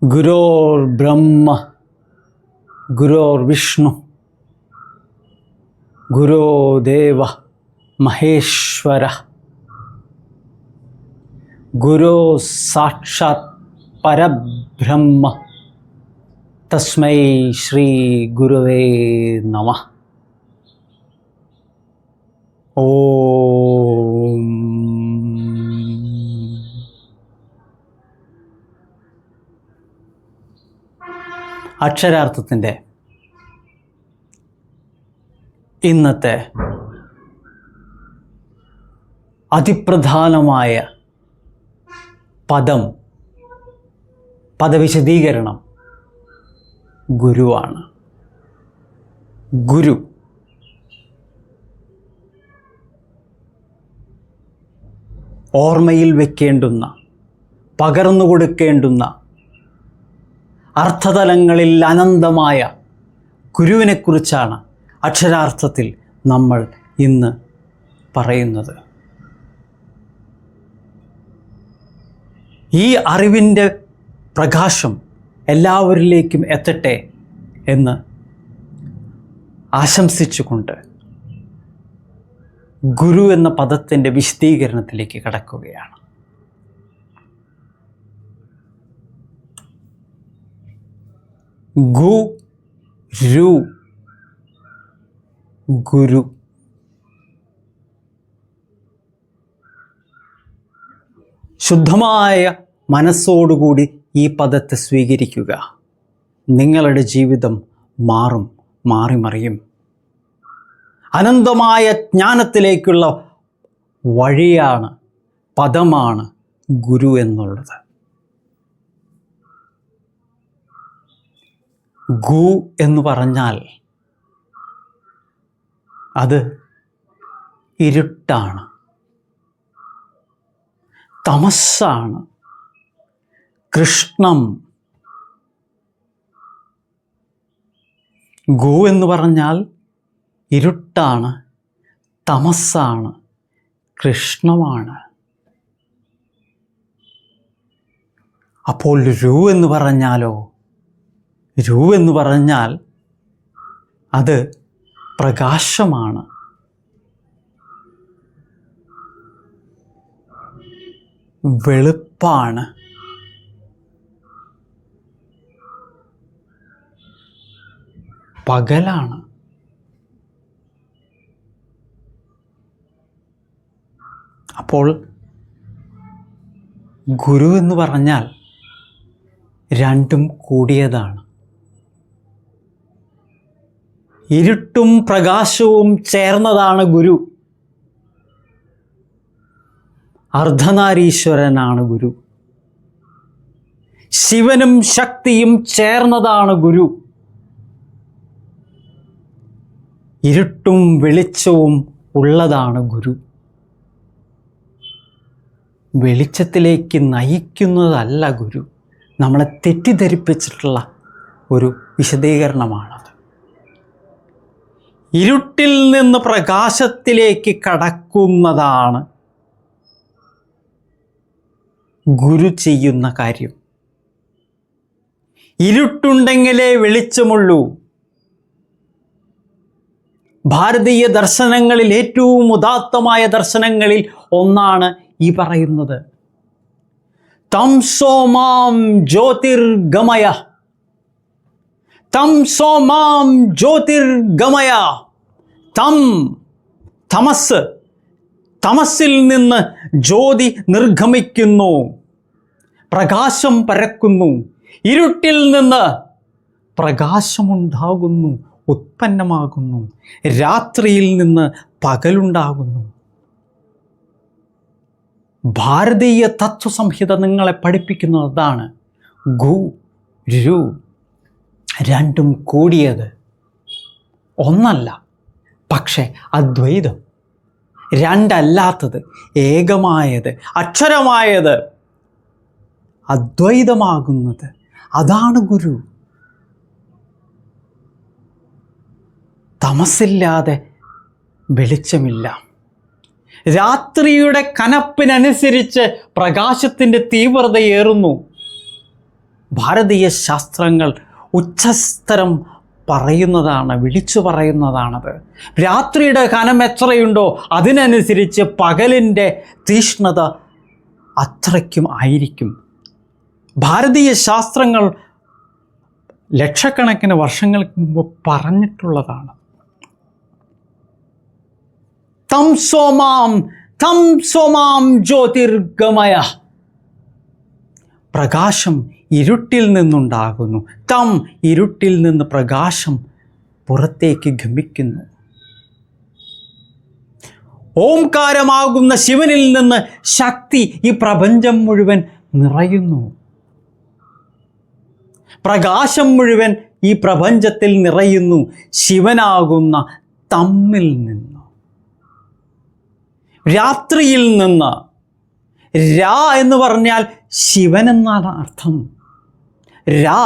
ഗുരോർബ്രഹ്മ ഗുരോർവിഷ്ണു ഗുരോദേവ മഹേശ്വര ഗുരോ സാക്ഷാത് പരബ്രഹ്മ തസ്മൈ ശ്രീ ഗുരുവേ നമഃ. ഓം. അക്ഷരാർത്ഥത്തിൻ്റെ ഇന്നത്തെ അതിപ്രധാനമായ പദവിശദീകരണം ഗുരുവാണ്. ഗുരു ഓർമ്മയിൽ വയ്ക്കേണ്ടുന്ന, പകർന്നു കൊടുക്കേണ്ടുന്ന, അർത്ഥതലങ്ങളിൽ അനന്തമായ ഗുരുവിനെക്കുറിച്ചാണ് അക്ഷരാർത്ഥത്തിൽ നമ്മൾ ഇന്ന് പറയുന്നത്. ഈ അറിവിൻ്റെ പ്രകാശം എല്ലാവരിലേക്കും എത്തട്ടെ എന്ന് ആശംസിച്ചുകൊണ്ട് ഗുരു എന്ന പദത്തിൻ്റെ വിശദീകരണത്തിലേക്ക് കടക്കുകയാണ്. ഗുരു, ഗുരു. ശുദ്ധമായ മനസ്സോടുകൂടി ഈ പദത്തെ സ്വീകരിക്കുക. നിങ്ങളുടെ ജീവിതം മാറിമറിയും. അനന്തമായ ജ്ഞാനത്തിലേക്കുള്ള വഴിയാണ്, പദമാണ് ഗുരു എന്നുള്ളത്. ഗു എന്ന് പറഞ്ഞാൽ അത് ഇരുട്ടാണ്, തമസ്സാണ്, കൃഷ്ണം. ഗു എന്ന് പറഞ്ഞാൽ ഇരുട്ടാണ്, തമസ്സാണ്, കൃഷ്ണമാണ്. അപ്പോൾ രു എന്ന് പറഞ്ഞാലോ? രു എന്ന് പറഞ്ഞാൽ അത് പ്രകാശമാണ്, വെളുപ്പാണ്, പകലാണ്. അപ്പോൾ ഗുരു എന്ന് പറഞ്ഞാൽ രണ്ടും കൂടിയതാണ്. ഇരുട്ടും പ്രകാശവും ചേർന്നതാണ് ഗുരു. അർദ്ധനാരീശ്വരനാണ് ഗുരു. ശിവനും ശക്തിയും ചേർന്നതാണ് ഗുരു. ഇരുട്ടും വെളിച്ചവും ഉള്ളതാണ് ഗുരു. വെളിച്ചത്തിലേക്ക് നയിക്കുന്നതല്ല ഗുരു. നമ്മളെ തെറ്റിദ്ധരിപ്പിച്ചിട്ടുള്ള ഒരു വിശദീകരണമാണത്. ഇരുട്ടിൽ നിന്ന് പ്രകാശത്തിലേക്ക് കടക്കുന്നതാണ് ഗുരു ചെയ്യുന്ന കാര്യം. ഇരുട്ടുണ്ടെങ്കിലേ വെളിച്ചമുള്ളൂ. ഭാരതീയ ദർശനങ്ങളിൽ ഏറ്റവും ഉദാത്തമായ ദർശനങ്ങളിൽ ഒന്നാണ് ഈ പറയുന്നത്. തം സോമാം ജ്യോതിർഗമയ, തം സോമാം ജ്യോതിർഗമയ. തം, തമസ്, തമസ്സിൽ നിന്ന് ജ്യോതി നിർഗമിക്കുന്നു, പ്രകാശം പരക്കുന്നു. ഇരുട്ടിൽ നിന്ന് പ്രകാശമുണ്ടാകുന്നു, ഉത്പന്നമാകുന്നു. രാത്രിയിൽ നിന്ന് പകലുണ്ടാകുന്നു. ഭാരതീയ തത്വസംഹിത നിങ്ങളെ പഠിപ്പിക്കുന്നത് അതാണ്. ഗുരു രണ്ടും കൂടിയത് ഒന്നല്ല, പക്ഷെ അദ്വൈതം. രണ്ടല്ലാത്തത്, ഏകമായത്, അക്ഷരമായത്, അദ്വൈതമാകുന്നത്, അതാണ് ഗുരു. തമസില്ലാതെ വെളിച്ചമില്ല. രാത്രിയുടെ കനപ്പിനനുസരിച്ച് പ്രകാശത്തിൻ്റെ തീവ്രതയേറുന്നു. ഭാരതീയ ശാസ്ത്രങ്ങൾ ഉച്ചസ്ഥരം പറയുന്നതാണ്, വിളിച്ചു പറയുന്നതാണത്. രാത്രിയുടെ കനം എത്രയുണ്ടോ അതിനനുസരിച്ച് പകലിൻ്റെ തീഷ്ണത അത്രയ്ക്കും ആയിരിക്കും. ഭാരതീയ ശാസ്ത്രങ്ങൾ ലക്ഷക്കണക്കിന് വർഷങ്ങൾക്ക് മുമ്പ് പറഞ്ഞിട്ടുള്ളതാണ്. തം സോമാം ജ്യോതിർഗമയ. പ്രകാശം ഇരുട്ടിൽ നിന്നുണ്ടാകുന്നു. തം, ഇരുട്ടിൽ നിന്ന് പ്രകാശം പുറത്തേക്ക് ഗമിക്കുന്നു. ഓംകാരമാകുന്ന ശിവനിൽ നിന്ന് ശക്തി ഈ പ്രപഞ്ചം മുഴുവൻ നിറയുന്നു. പ്രകാശം മുഴുവൻ ഈ പ്രപഞ്ചത്തിൽ നിറയുന്നു ശിവനാകുന്ന തമ്മിൽ നിന്ന്. രാത്രിയിൽ നിന്ന്. രാ എന്ന് പറഞ്ഞാൽ ശിവൻ എന്നാണ് അർത്ഥം. രാ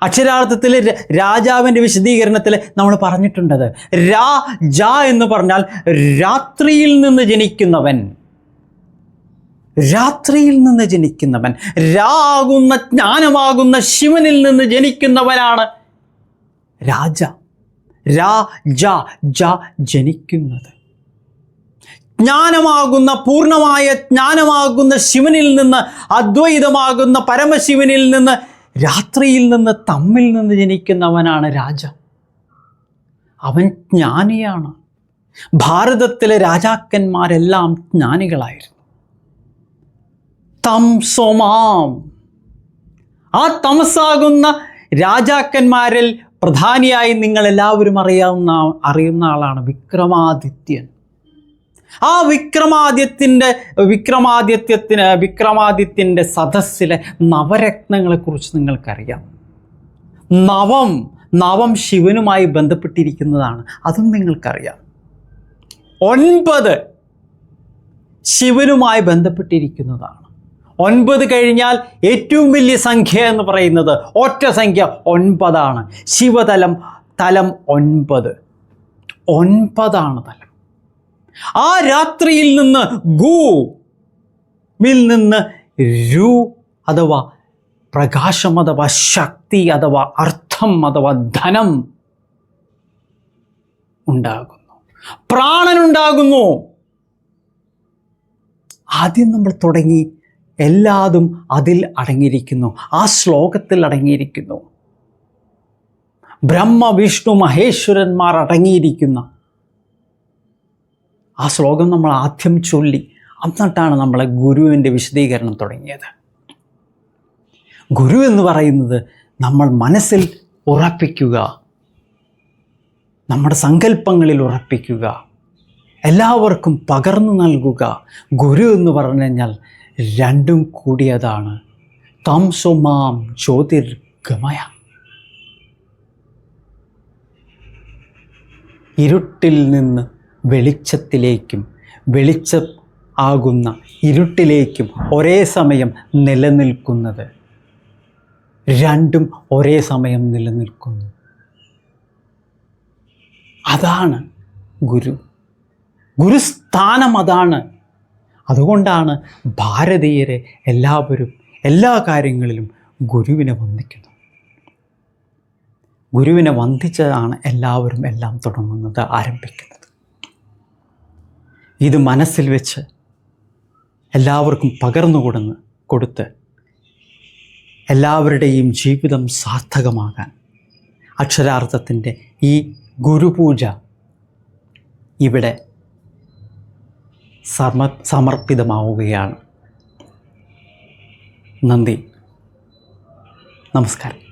അക്ഷരാർത്ഥത്തിൽ രാജാവിൻ്റെ വിശദീകരണത്തിൽ നമ്മൾ പറഞ്ഞിട്ടുണ്ടത്. രാജ എന്ന് പറഞ്ഞാൽ രാത്രിയിൽ നിന്ന് ജനിക്കുന്നവൻ. രാത്രിയിൽ നിന്ന് ജനിക്കുന്നവൻ. ആകുന്ന ജ്ഞാനമാകുന്ന ശിവനിൽ നിന്ന് ജനിക്കുന്നവനാണ് രാജ. ജനിക്കുന്നത്. ജ്ഞാനമാകുന്ന, പൂർണ്ണമായ ജ്ഞാനമാകുന്ന ശിവനിൽ നിന്ന്, അദ്വൈതമാകുന്ന പരമശിവനിൽ നിന്ന്, രാത്രിയിൽ നിന്ന്, തമ്മിൽ നിന്ന് ജനിക്കുന്നവനാണ് രാജ. അവൻ ജ്ഞാനിയാണ്. ഭാരതത്തിലെ രാജാക്കന്മാരെല്ലാം ജ്ഞാനികളായിരുന്നു. തം സോമാം. ആ തമസാകുന്ന രാജാക്കന്മാരിൽ പ്രധാനിയായി നിങ്ങളെല്ലാവരും അറിയുന്ന ആളാണ് വിക്രമാദിത്യൻ. ആ വിക്രമാദിത്യത്തിൻ്റെ സദസ്സിലെ നവരത്നങ്ങളെക്കുറിച്ച് നിങ്ങൾക്കറിയാം. നവം ശിവനുമായി ബന്ധപ്പെട്ടിരിക്കുന്നതാണ്. അതും നിങ്ങൾക്കറിയാം. 9 ശിവനുമായി ബന്ധപ്പെട്ടിരിക്കുന്നതാണ്. 9 കഴിഞ്ഞാൽ ഏറ്റവും വലിയ സംഖ്യ എന്ന് പറയുന്നത് ഒറ്റ സംഖ്യ 9 ശിവതലം തലം 9. 9 തലം. ആ രാത്രിയിൽ നിന്ന് ഗുവിൽ നിന്ന് രു അഥവാ പ്രകാശം അഥവാ ശക്തി അഥവാ അർത്ഥം അഥവാ ധനം ഉണ്ടാകുന്നു. പ്രാണനുണ്ടാകുന്നു. ആദ്യം നമ്മൾ തുടങ്ങി. എല്ലാതും അതിൽ അടങ്ങിയിരിക്കുന്നു. ആ ശ്ലോകത്തിൽ അടങ്ങിയിരിക്കുന്നു. ബ്രഹ്മ വിഷ്ണു മഹേശ്വരന്മാർ അടങ്ങിയിരിക്കുന്ന ആ ശ്ലോകം നമ്മൾ ആദ്യം ചൊല്ലി. എന്നിട്ടാണ് നമ്മളെ ഗുരുവിൻ്റെ വിശദീകരണം തുടങ്ങിയത്. ഗുരു എന്ന് പറയുന്നത് നമ്മൾ മനസ്സിൽ ഉറപ്പിക്കുക, നമ്മുടെ സങ്കല്പങ്ങളിൽ ഉറപ്പിക്കുക, എല്ലാവർക്കും പകർന്നു നൽകുക. ഗുരു എന്ന് പറഞ്ഞു കഴിഞ്ഞാൽ രണ്ടും കൂടിയതാണ്. തം സോമാം ജ്യോതിർഗമയ. ഇരുട്ടിൽ നിന്ന് വെളിച്ചത്തിലേക്കും വെളിച്ചം ആകുന്ന ഇരുട്ടിലേക്കും ഒരേ സമയം നിലനിൽക്കുന്നത്. രണ്ടും ഒരേ സമയം നിലനിൽക്കുന്നു. അതാണ് ഗുരു. ഗുരുസ്ഥാനം അതാണ്. അതുകൊണ്ടാണ് ഭാരതീയരെ എല്ലാവരും എല്ലാ കാര്യങ്ങളിലും ഗുരുവിനെ വന്ദിക്കുന്നത്. ഗുരുവിനെ വന്ദിച്ചതാണ് എല്ലാവരും എല്ലാം തുടങ്ങുന്നത്, ആരംഭിക്കുന്നത്. ഇത് മനസ്സിൽ വെച്ച് എല്ലാവർക്കും പകർന്നു കൊടുത്ത് എല്ലാവരുടെയും ജീവിതം സാർത്ഥകമാകാൻ അക്ഷരാർത്ഥത്തിൻ്റെ ഈ ഗുരുപൂജ ഇവിടെ സമർപ്പിതമാവുകയാണ്. നന്ദി, നമസ്കാരം.